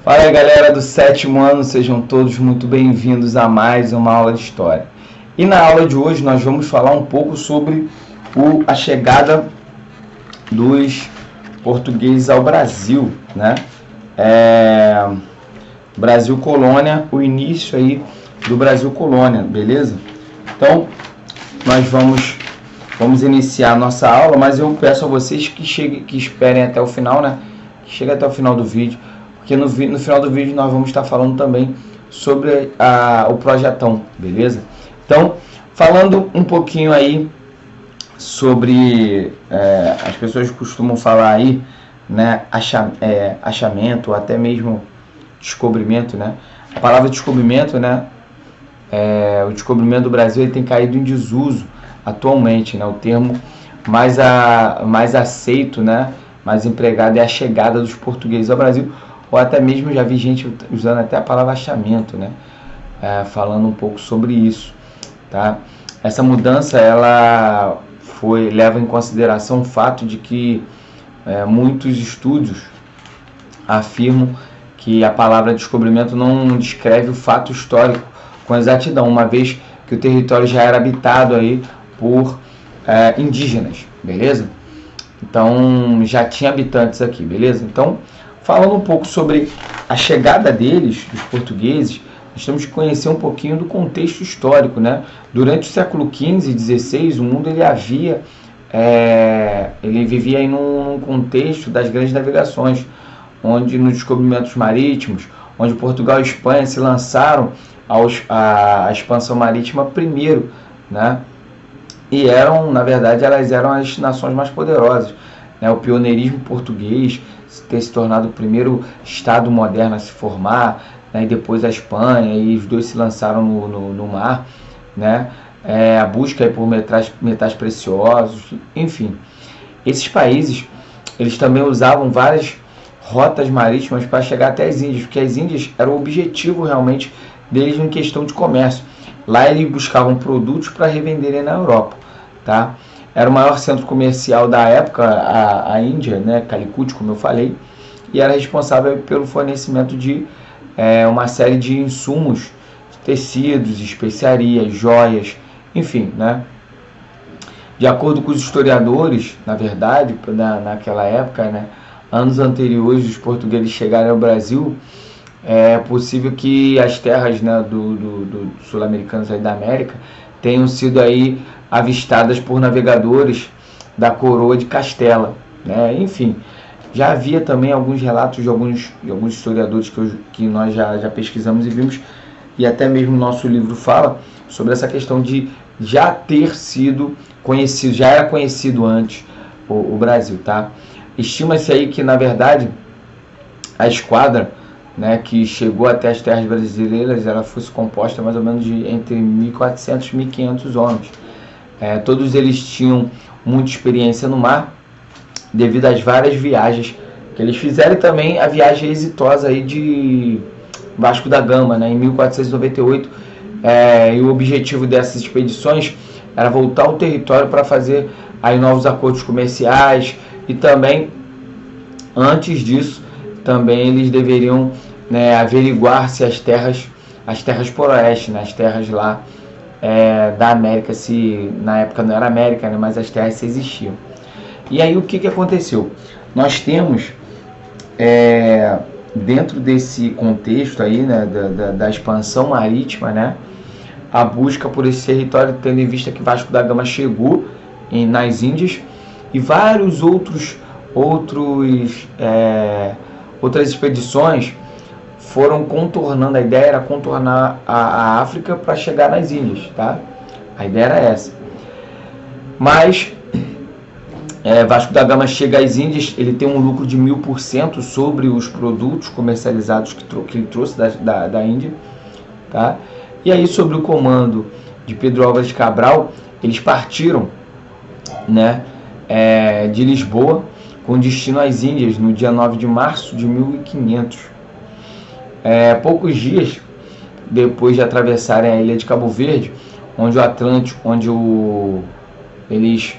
Fala aí, galera do sétimo ano, sejam todos muito bem-vindos a mais uma aula de História. E na aula de hoje nós vamos falar um pouco sobre a chegada dos portugueses ao Brasil, né? Brasil Colônia, o início aí do Brasil Colônia, beleza? Então, nós vamos iniciar a nossa aula, mas eu peço a vocês que esperem até o final, né? Que cheguem até o final do vídeo, porque no final do vídeo nós vamos estar falando também sobre o projetão, beleza? Então, falando um pouquinho aí sobre, as pessoas costumam falar aí, né, achamento, ou até mesmo descobrimento, né? A palavra descobrimento, né, o descobrimento do Brasil ele tem caído em desuso atualmente, né? O termo mais aceito, né, mais empregado é a chegada dos portugueses ao Brasil, ou até mesmo já vi gente usando até a palavra achamento, né, falando um pouco sobre isso, tá? Essa mudança ela leva em consideração o fato de que muitos estúdios afirmam que a palavra descobrimento não descreve o fato histórico com exatidão, uma vez que o território já era habitado aí por indígenas, beleza? Então já tinha habitantes aqui, beleza? Então, falando um pouco sobre a chegada deles, dos portugueses, nós temos que conhecer um pouquinho do contexto histórico, né? Durante o século XV e XVI, o mundo ele vivia em um contexto das grandes navegações, onde nos descobrimentos marítimos, onde Portugal e Espanha se lançaram à expansão marítima primeiro, né? E na verdade, elas eram as nações mais poderosas, né? O pioneirismo português ter se tornado o primeiro estado moderno a se formar, né? E depois a Espanha, e os dois se lançaram no mar, né? A busca por metais preciosos, enfim. Esses países, eles também usavam várias rotas marítimas para chegar até as Índias, porque as Índias era o objetivo realmente deles em questão de comércio. Lá eles buscavam produtos para revenderem na Europa, tá? Era o maior centro comercial da época, a Índia, né, Calicut, como eu falei, e era responsável pelo fornecimento de uma série de insumos, tecidos, especiarias, joias, enfim, né? De acordo com os historiadores, na verdade, naquela época, né, anos anteriores os portugueses chegarem ao Brasil, é possível que as terras, né, do sul-americanos aí da América tenham sido aí avistadas por navegadores da coroa de Castela, né? Enfim, já havia também alguns relatos de alguns historiadores que nós já pesquisamos e vimos, e até mesmo o nosso livro fala sobre essa questão de já ter sido conhecido, já era conhecido antes o Brasil, tá? Estima-se aí que, na verdade, a esquadra, né, que chegou até as terras brasileiras, ela fosse composta mais ou menos de entre 1.400 e 1.500 homens. Todos eles tinham muita experiência no mar, devido às várias viagens que eles fizeram, e também a viagem exitosa aí de Vasco da Gama, né, em 1498. E o objetivo dessas expedições era voltar ao território para fazer aí novos acordos comerciais, e também, antes disso, também eles deveriam, né, averiguar se as terras por oeste, né, as terras lá da América, se na época não era América, né, mas as terras se existiam. E aí o que aconteceu? Nós temos, dentro desse contexto aí, né, da expansão marítima, né, a busca por esse território, tendo em vista que Vasco da Gama chegou nas Índias, e vários outras expedições foram contornando. A ideia era contornar a África para chegar nas Índias, tá? A ideia era essa. Mas Vasco da Gama chega às Índias, ele tem um lucro de 1000% sobre os produtos comercializados que ele trouxe da Índia, tá? E aí, sob o comando de Pedro Álvares Cabral, eles partiram, né, de Lisboa com destino às Índias no dia 9 de março de 1500. Poucos dias depois de atravessarem a ilha de Cabo Verde, onde o Atlântico, eles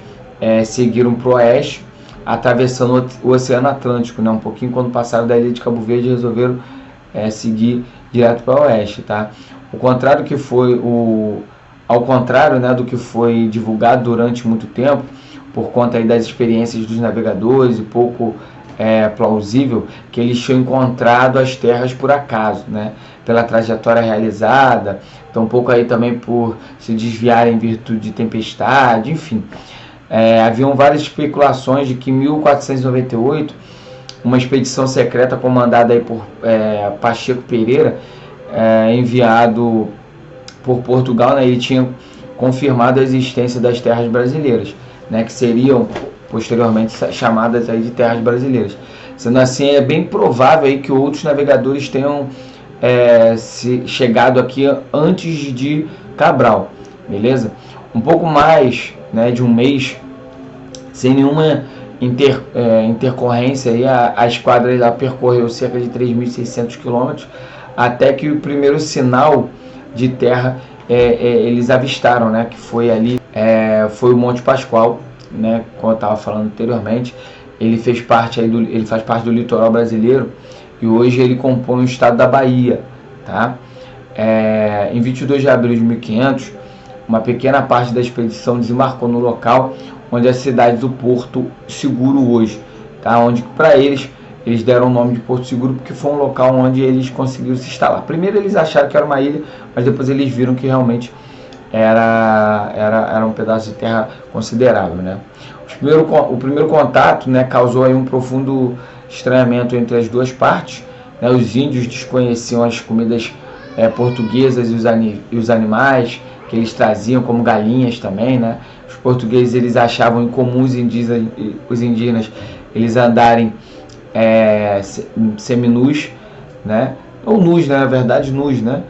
seguiram para o oeste, atravessando o Oceano Atlântico, né? Um pouquinho quando passaram da ilha de Cabo Verde, resolveram seguir direto para o oeste, tá? Ao contrário, né, do que foi divulgado durante muito tempo, por conta aí das experiências dos navegadores e pouco plausível que eles tinham encontrado as terras por acaso, né, pela trajetória realizada, um pouco aí também por se desviar em virtude de tempestade, enfim. Haviam várias especulações de que em 1498 uma expedição secreta comandada aí por Pacheco Pereira, enviado por Portugal, né, ele tinha confirmado a existência das terras brasileiras, né, que seriam posteriormente chamadas aí de terras brasileiras. Sendo assim, é bem provável aí que outros navegadores tenham chegado aqui antes de Cabral, beleza? Um pouco mais, né, de um mês, sem nenhuma intercorrência, aí, a esquadra já percorreu cerca de 3.600 quilômetros até que o primeiro sinal de terra eles avistaram, né, que foi ali, foi o Monte Pascoal, né, como eu estava falando anteriormente. Ele faz parte do litoral brasileiro e hoje ele compõe o estado da Bahia, tá? Em 22 de abril de 1500, uma pequena parte da expedição desembarcou no local onde é a cidade do Porto Seguro hoje, tá? Onde para eles deram o nome de Porto Seguro porque foi um local onde eles conseguiram se instalar. Primeiro eles acharam que era uma ilha, mas depois eles viram que realmente era um pedaço de terra considerável, né? O primeiro contato, né, causou aí um profundo estranhamento entre as duas partes, né? Os índios desconheciam as comidas portuguesas e os animais que eles traziam, como galinhas também, né? Os portugueses eles achavam incomum os indígenas eles andarem seminus, né? Ou nus, né? Na verdade, nus, né?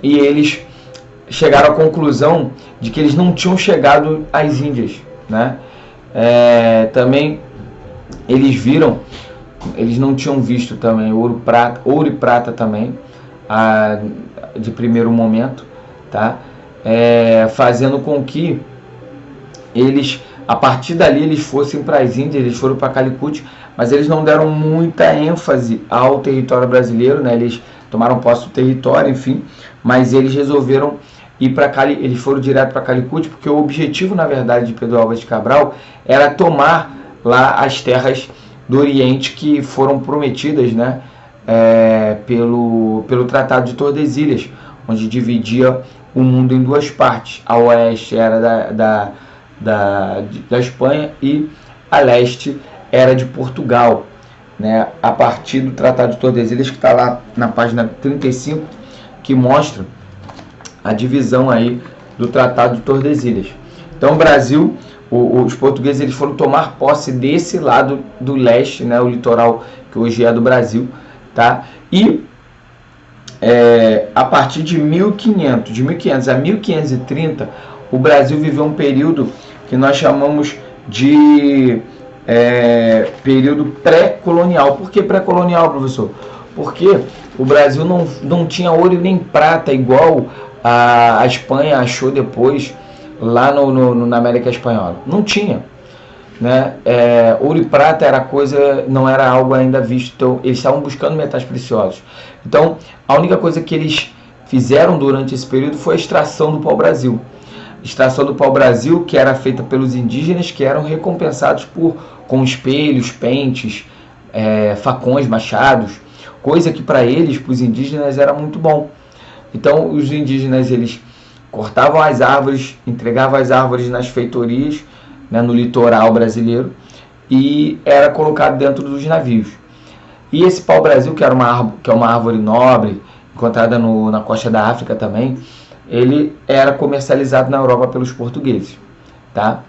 E eles chegaram à conclusão de que eles não tinham chegado às Índias, né? Também eles não tinham visto também ouro e prata também, de primeiro momento, tá? Fazendo com que eles, a partir dali, eles fossem para as Índias, eles foram para Calicut, mas eles não deram muita ênfase ao território brasileiro, né? Eles tomaram posse do território, enfim, mas eles resolveram eles foram direto para Calicut, porque o objetivo, na verdade, de Pedro Álvares de Cabral era tomar lá as terras do Oriente que foram prometidas, né, pelo Tratado de Tordesilhas, onde dividia o mundo em duas partes. A oeste era da Espanha e a leste era de Portugal, né, a partir do Tratado de Tordesilhas, que está lá na página 35, que mostra a divisão aí do Tratado de Tordesilhas. Então o Brasil, os portugueses eles foram tomar posse desse lado do leste, né, o litoral que hoje é do Brasil, tá? E a partir de 1500 a 1530, o Brasil viveu um período que nós chamamos de período pré-colonial. Por que pré-colonial, professor? Porque o Brasil não tinha ouro e nem prata igual a Espanha achou depois lá na América Espanhola. Não tinha, né? Ouro e prata não era algo ainda visto. Então eles estavam buscando metais preciosos. Então a única coisa que eles fizeram durante esse período foi a extração do pau-brasil. Extração do pau-brasil, que era feita pelos indígenas, que eram recompensados com espelhos, pentes, facões, machados, coisa que para eles, para os indígenas, era muito bom. Então os indígenas eles cortavam as árvores, entregavam as árvores nas feitorias, né, no litoral brasileiro, e era colocado dentro dos navios. E esse pau-brasil, que é uma árvore nobre, encontrada na costa da África também, ele era comercializado na Europa pelos portugueses, tá?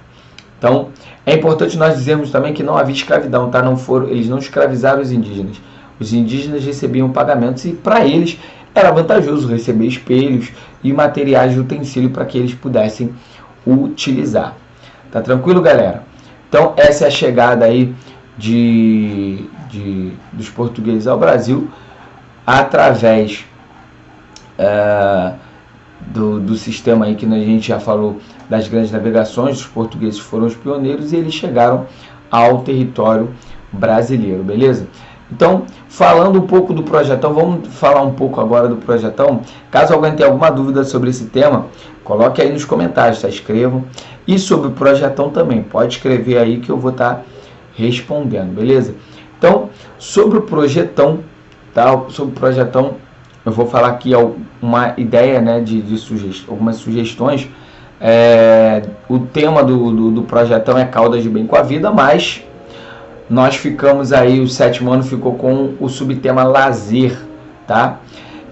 Então é importante nós dizermos também que não havia escravidão, tá? Eles não escravizaram os indígenas. Os indígenas recebiam pagamentos e para eles era vantajoso receber espelhos e materiais de utensílio para que eles pudessem utilizar. Tá tranquilo, galera? Então essa é a chegada aí dos portugueses ao Brasil através do sistema aí que a gente já falou das grandes navegações. Os portugueses foram os pioneiros e eles chegaram ao território brasileiro, beleza? Então, falando um pouco do projetão, vamos falar um pouco agora do projetão. Caso alguém tenha alguma dúvida sobre esse tema, coloque aí nos comentários, tá? Escrevam. E sobre o projetão também, pode escrever aí que eu vou estar respondendo, beleza? Então, sobre o projetão, tá? Sobre o projetão, eu vou falar aqui uma ideia, né, de algumas sugestões. O tema do projetão é Caldas de Bem com a Vida, mas nós ficamos aí, o 7º ano ficou com o subtema lazer, tá?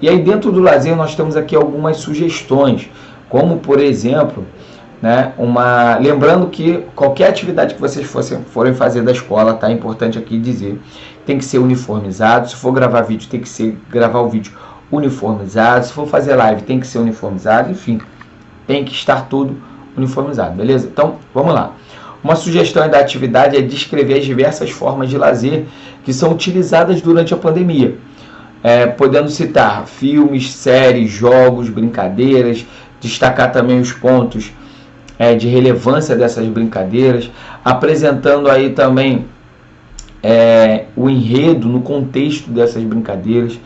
E aí dentro do lazer nós temos aqui algumas sugestões, como por exemplo, né, lembrando que qualquer atividade que vocês forem fazer da escola, tá? É importante aqui dizer, tem que ser uniformizado. Se for gravar vídeo, tem que gravar o vídeo uniformizado. Se for fazer live, tem que ser uniformizado. Enfim, tem que estar tudo uniformizado, beleza? Então, vamos lá. Uma sugestão da atividade é descrever as diversas formas de lazer que são utilizadas durante a pandemia, podendo citar filmes, séries, jogos, brincadeiras, destacar também os pontos de relevância dessas brincadeiras, apresentando aí também o enredo no contexto dessas brincadeiras,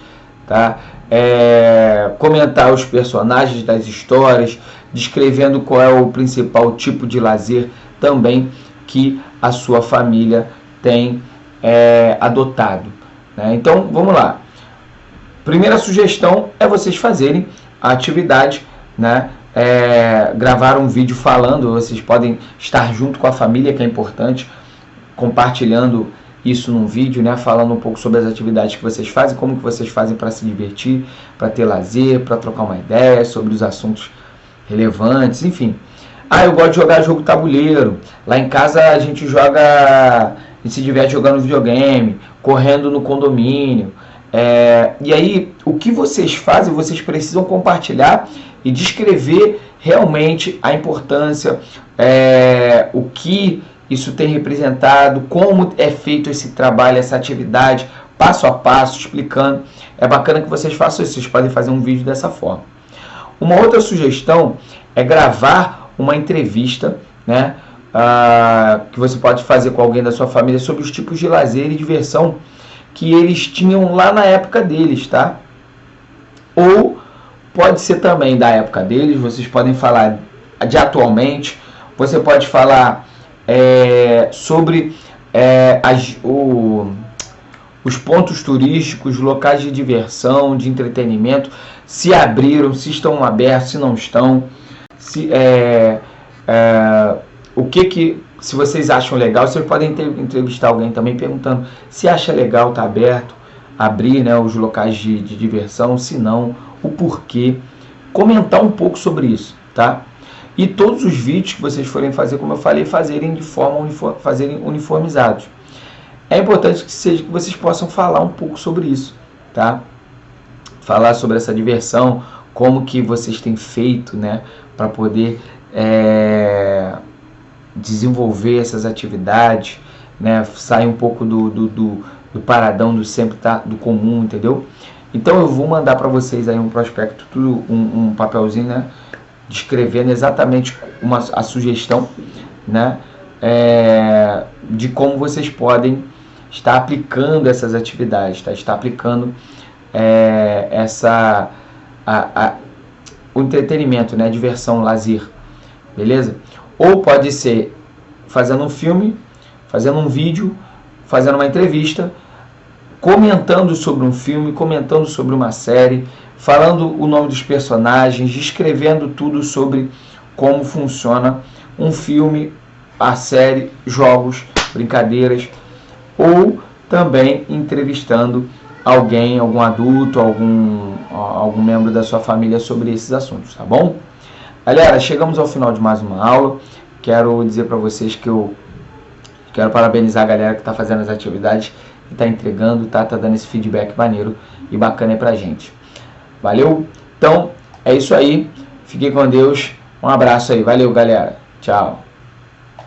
tá? Comentar os personagens das histórias, descrevendo qual é o principal tipo de lazer também que a sua família tem adotado, né? Então vamos lá. Primeira sugestão é vocês fazerem a atividade, né? Gravar um vídeo falando. Vocês podem estar junto com a família, que é importante, compartilhando isso num vídeo, né? Falando um pouco sobre as atividades que vocês fazem, como que vocês fazem para se divertir, para ter lazer, para trocar uma ideia sobre os assuntos relevantes, enfim. Eu gosto de jogar jogo tabuleiro. Lá em casa a gente se diverte jogando videogame, correndo no condomínio. E aí, o que vocês fazem, vocês precisam compartilhar e descrever realmente a importância, o que isso tem representado, como é feito esse trabalho, essa atividade, passo a passo, explicando. É bacana que vocês façam isso, vocês podem fazer um vídeo dessa forma. Uma outra sugestão é gravar uma entrevista, né, que você pode fazer com alguém da sua família sobre os tipos de lazer e diversão que eles tinham lá na época deles, tá? Ou pode ser também da época deles, vocês podem falar de atualmente, você pode falar sobre os pontos turísticos, locais de diversão, de entretenimento, se abriram, se estão abertos, se não estão, se vocês acham legal. Vocês podem entrevistar alguém também perguntando se acha legal, tá aberto, abrir, né, os locais de diversão, se não, o porquê, comentar um pouco sobre isso, tá? E todos os vídeos que vocês forem fazer, como eu falei, fazerem uniformizados. É importante que vocês possam falar um pouco sobre isso, tá? Falar sobre essa diversão, como que vocês têm feito, né, para poder desenvolver essas atividades, né, sair um pouco do paradão, do comum, entendeu? Então eu vou mandar para vocês aí um prospecto, um papelzinho, né, descrevendo exatamente a sugestão, né, de como vocês podem estar aplicando essas atividades, tá? Estar aplicando o entretenimento, né, diversão, lazer, beleza? Ou pode ser fazendo um filme, fazendo um vídeo, fazendo uma entrevista, comentando sobre um filme, comentando sobre uma série, falando o nome dos personagens, descrevendo tudo sobre como funciona um filme, a série, jogos, brincadeiras, ou também entrevistando alguém, algum adulto, algum membro da sua família sobre esses assuntos, tá bom? Galera, chegamos ao final de mais uma aula. Quero dizer para vocês que eu quero parabenizar a galera que está fazendo as atividades e está entregando, tá dando esse feedback maneiro e bacana aí pra gente. Valeu? Então, é isso aí. Fiquem com Deus. Um abraço aí. Valeu, galera. Tchau.